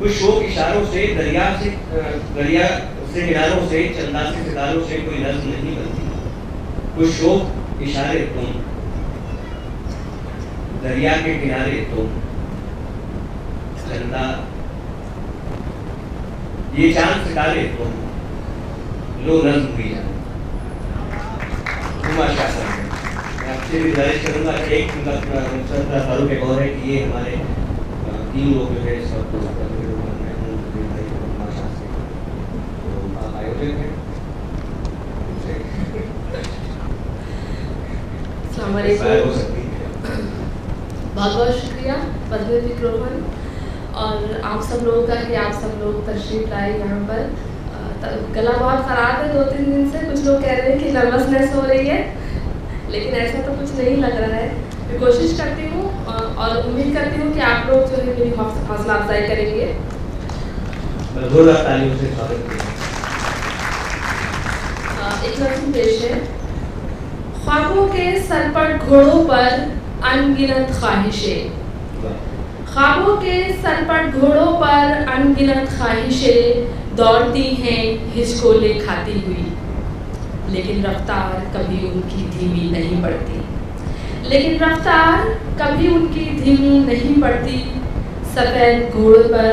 कुछ शौक इशारों से दरिया से किनारों से चंदा से सितारों से कोई नज़्म नहीं बनती। कुछ शौक इशारे तुम, दरिया के किनारे तुम, चंदा ये चांद सितारे तुम, लो नज़्म हुई जाए। मैं आपसे भी गुजारिश करूँगा कि एक फारूक एक और है कि ये हमारे 3 लोग जो है इस वक्त आयोजक हैं। बहुत बहुत शुक्रिया पद्मवीर रोहन और आप सब लोगों का कि आप सब लोग तशरीफ लाए यहाँ पर। गला बहुत ख़राब है 2-3 दिन से, कुछ लोग कह रहे हैं कि नर्वसनेस हो रही है, लेकिन ऐसा तो कुछ नहीं लग रहा है। मैं कोशिश करती हूँ और उम्मीद करती हूँ कि आप लोग जो है मेरी हौसला अफजाई करेंगे। एक नज़्म पेश है। ख्वाबों के सर पर घोड़ों पर अनगिनत ख्वाहिशें, ख्वाबों के सर पर घोड़ों पर अनगिनत ख्वाहिशें दौड़ती हैं हिचकोले खाती हुई, लेकिन रफ्तार कभी उनकी धीमी नहीं पड़ती, लेकिन रफ्तार कभी उनकी धीमी नहीं पड़ती। सफ़ेद घोड़े पर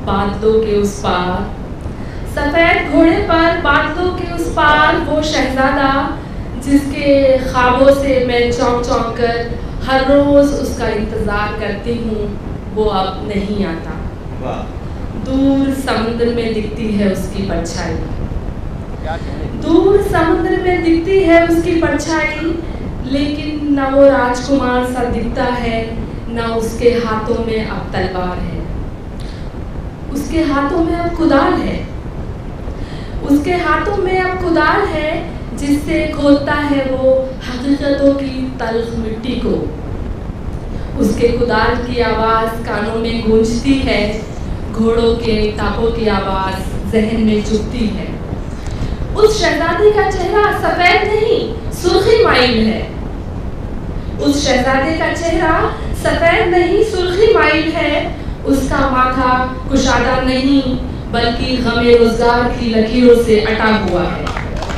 बादलों के उस पार, सफ़ेद घोड़े पर बादलों के उस पार वो शहजादा जिसके ख्वाबों से मैं चौंक चौंक कर हर रोज़ उसका इंतज़ार करती हूँ, वो अब नहीं आता। दूर समुद्र में दिखती है उसकी परछाई, दूर समुद्र में दिखती है उसकी परछाई, लेकिन न वो राजकुमार सा दिखता है, न उसके हाथों में अब तलवार है। उसके हाथों में अब कुदाल है, उसके हाथों में अब कुदाल है, जिससे खोदता है वो हकीकतों की तल्ख मिट्टी को। उसके कुदाल की आवाज़ कानों में गूंजती है, घोड़ों के टापों की आवाज़ जहन में चुभती है। उस शहजादी का चेहरा सफ़ेद नहीं सुर्खी माइल है, उस शहजादे का चेहरा सफ़ेद नहीं सुर्खी माइल है। उसका माथा कुशादा नहीं बल्कि गमे रोजगार की लकीरों से अटा हुआ है।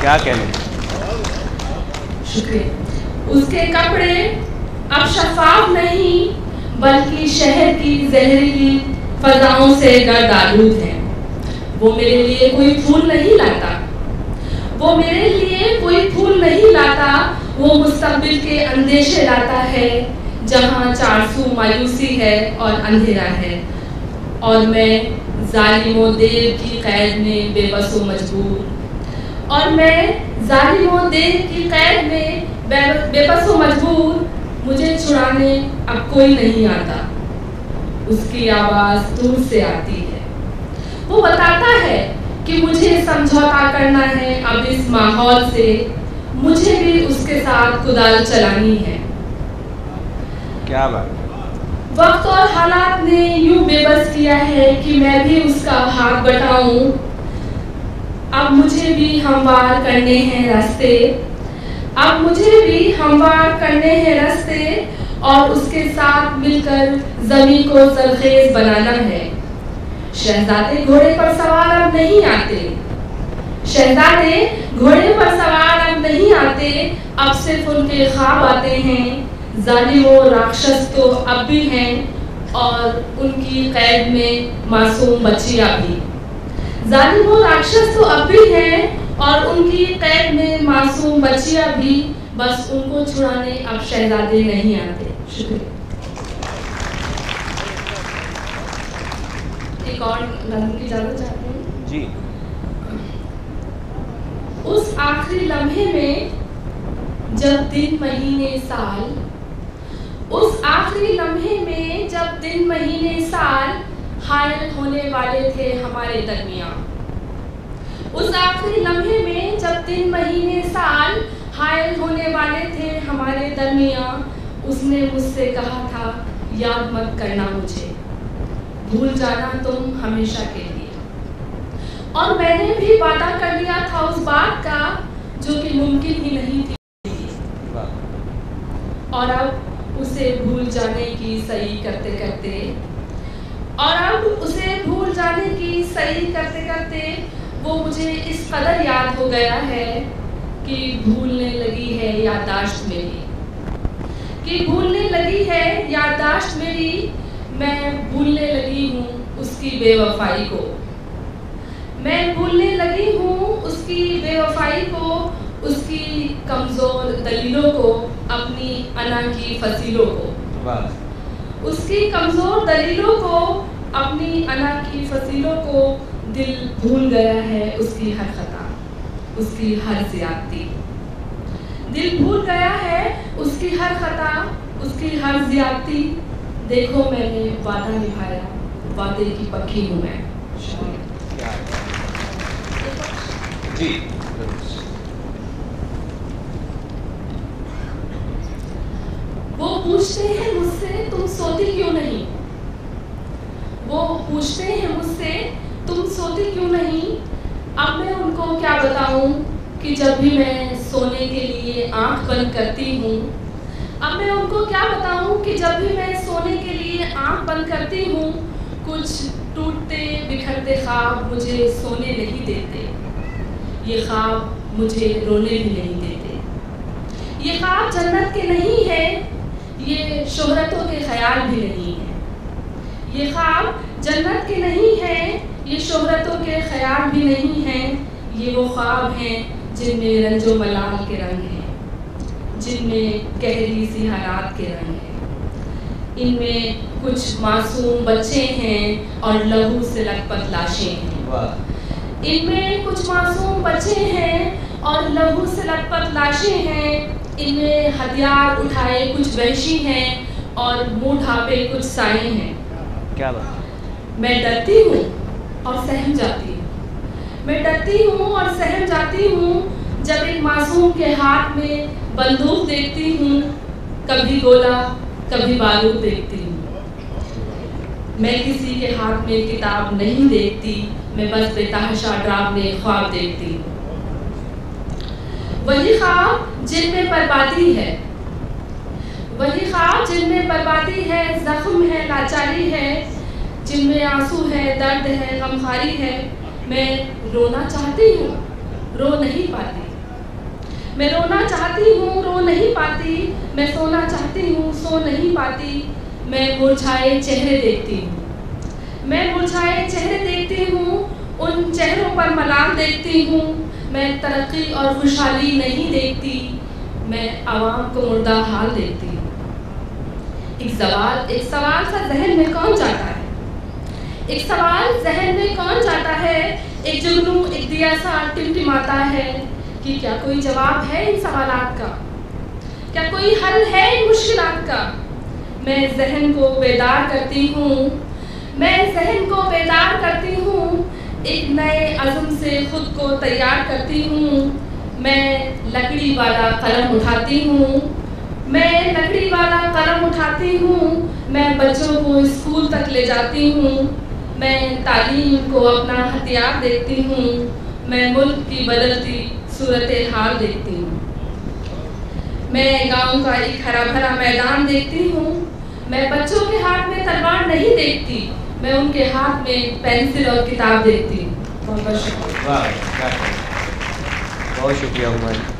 क्या कहने? शुक्रिया। उसके कपड़े अब शफाफ नहीं बल्कि शहर की जहरीली फजाओं से गर्द आलूद हैं। वो मेरे लिए कोई फूल नहीं लाता, वो मेरे लिए कोई फूल नहीं लाता, वो मुस्तकबिल के अंदेशे लाता है, जहाँ चारसू मायूसी है और अंधेरा है, और मैं जालिमो देव की कैद में बेबस व मजबूर, और मैं जालिमो देव की कैद में बेबस व मजबूर, मुझे छुड़ाने अब कोई नहीं आता। उसकी आवाज़ दूर से आती है, वो बताता है कि मुझे समझौता करना है अब इस माहौल से, मुझे भी उसके साथ कुदाल चलानी है। क्या बात? वक्त और हालात ने यूं बेबस किया है कि मैं भी उसका हाथ बटाऊं। अब मुझे भी हमवार करने हैं रास्ते, अब मुझे भी हमवार करने हैं रास्ते, और उसके साथ मिलकर ज़मीं को सरखेज बनाना है। शहजादे घोड़े पर सवार अब नहीं आते, शहजादे घोड़े पर सवार अब नहीं आते, अब सिर्फ उनके ख्वाब आते हैं। जालिम और राक्षस तो अब भी हैं और उनकी कैद में मासूम बच्चियां भी। जालिम और राक्षस तो अब भी हैं और उनकी कैद में मासूम बच्चियां भी, बस उनको छुड़ाने अब शहजादे नहीं आते। शुक्रिया। एक और नज़्म की इजाज़त चाहती हूँ जी। उस आखिरी लम्हे में जब दिन महीने साल, उस आखिरी लम्हे में जब दिन महीने साल हायल होने वाले थे हमारे दरमियाँ, उस आखिरी लम्हे में जब दिन महीने साल हायल होने वाले थे हमारे दरमियाँ, उसने मुझसे कहा था याद मत करना मुझे, भूल जाना तुम हमेशा के लिए। और मैंने भी वादा कर लिया था उस बात का जो कि मुमकिन ही नहीं थी, और अब उसे भूल जाने की सही करते करते, और अब उसे भूल सही करते करते वो मुझे इस कदर याद हो गया है कि भूलने लगी है याददाश्त मेरी, कि भूलने लगी है याददाश्त मेरी। मैं भूलने लगी हूँ उसकी बेवफाई को, मैं भूलने लगी हूँ उसकी बेवफाई को, उसकी कमज़ोर दलीलों को, अपनी अना की फसीलों को, उसकी कमज़ोर दलीलों को, अपनी अना की फसीलों को। दिल भूल गया है उसकी हर खता, उसकी हर ज़्यादती। दिल भूल गया है उसकी हर खता, उसकी हर ज़्यादती। देखो मैंने वादा निभाया, वादे की पक्की हूँ मैं। जी वो पूछते हैं मुझसे तुम सोती क्यों नहीं, वो पूछते हैं मुझसे तुम सोती क्यों नहीं। अब मैं उनको क्या बताऊं कि जब भी मैं सोने के लिए आंख बंद करती हूँ, अब मैं उनको क्या बताऊं कि जब भी मैं सोने के लिए आंख बंद करती हूँ, कुछ टूटते बिखरते ख्वाब मुझे सोने नहीं देते, ये ख्वाब मुझे रोने भी नहीं देते। ये ख्वाब जन्नत के नहीं है, ये शोहरतों के ख्याल भी नहीं है। ये ख्वाब जन्नत के नहीं है, ये शोहरतों के ख्याल भी नहीं हैं। ये वो ख्वाब हैं जिनमें रंजो मलाल के रंग हैं, जिनमें गहरी सी हालात के रंग हैं। इनमें कुछ मासूम बच्चे हैं और लहू से लथपथ लाशें हैं। इनमें कुछ मासूम बच्चे हैं और लहू से लथपथ लाशें हैं। इनमें हथियार उठाए कुछ वहशी हैं और मुंह ढांपे कुछ साए हैं। क्या बात? मैं डरती हूँ और सहम जाती हूँ, मैं डरती हूँ और सहम जाती हूँ जब एक मासूम के हाथ में बंदूक देखती हूँ, कभी गोला कभी बारूद देखती हूँ। मैं किसी के हाथ में किताब नहीं देखती, मैं बस बेतहाशा डरावने ख्वाब देखती हूँ। वही ख्वाब जिनमें बर्बादी है, वही ख्वाब जिनमें बर्बादी है, जख्म है, लाचारी है, जिनमें आंसू है, दर्द है, गमखारी है। मैं रोना चाहती हूँ, रो नहीं पाती। मैं रोना चाहती हूँ, रो नहीं पाती। मैं सोना चाहती हूँ, सो नहीं पाती। मैं मुरझाए चेहरे देखती हूँ, मैं मुरझाए चेहरे देखती हूँ, उन चेहरों पर मलाल देखती हूँ। मैं तरक्की और खुशहाली नहीं देखती, मैं आवाम को मुर्दा हाल देखती हूँ। एक सवाल सा जहन में कौन जाता है, एक सवाल जहन में कौन जाता है, एक जुगनू एक दिया सा टिमटिमाता है कि क्या कोई जवाब है इन सवालात का, क्या कोई हल है इन मुश्किलात का। मैं जहन को बेदार करती हूँ, मैं जहन को बेदार करती हूँ, एक नए अज़्म से खुद को तैयार करती हूँ। मैं लकड़ी वाला कलम उठाती हूँ, मैं लकड़ी वाला कलम उठाती हूँ। मैं बच्चों को स्कूल तक ले जाती हूँ, मैं तालीम को अपना हथियार देखती हूँ। मैं मुल्क की बदलती सूरत हाल देखती हूँ, मैं गाँव का एक हरा भरा मैदान देखती हूँ। मैं बच्चों के हाथ में तलवार नहीं देखती, मैं उनके हाथ में पेंसिल और किताब देखती हूँ। बहुत शुक्रिया। बहुत शुक्रिया हुमायूं।